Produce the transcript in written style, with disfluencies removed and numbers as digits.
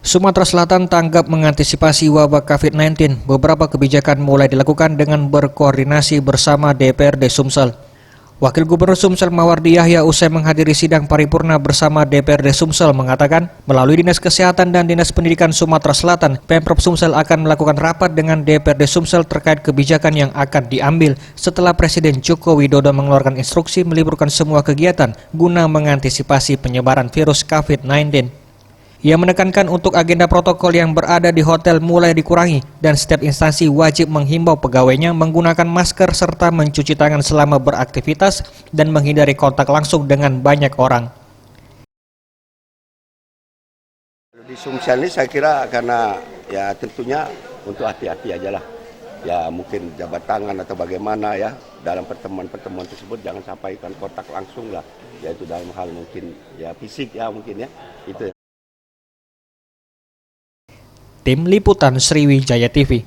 Sumatera Selatan tanggap mengantisipasi wabah COVID-19. Beberapa kebijakan mulai dilakukan dengan berkoordinasi bersama DPRD Sumsel. Wakil Gubernur Sumsel Mawardi Yahya usai menghadiri sidang paripurna bersama DPRD Sumsel mengatakan, melalui Dinas Kesehatan dan Dinas Pendidikan Sumatera Selatan, Pemprov Sumsel akan melakukan rapat dengan DPRD Sumsel terkait kebijakan yang akan diambil setelah Presiden Joko Widodo mengeluarkan instruksi meliburkan semua kegiatan guna mengantisipasi penyebaran virus COVID-19. Ia menekankan untuk agenda protokol yang berada di hotel mulai dikurangi dan setiap instansi wajib menghimbau pegawainya menggunakan masker serta mencuci tangan selama beraktivitas dan menghindari kontak langsung dengan banyak orang. Di Sumsel ini saya kira karena ya tentunya untuk hati-hati aja lah. Ya mungkin jabat tangan atau bagaimana ya dalam pertemuan-pertemuan tersebut jangan sampaikan kontak langsung lah. Yaitu dalam hal mungkin ya fisik ya mungkin ya itu. Tim Liputan Sriwijaya TV.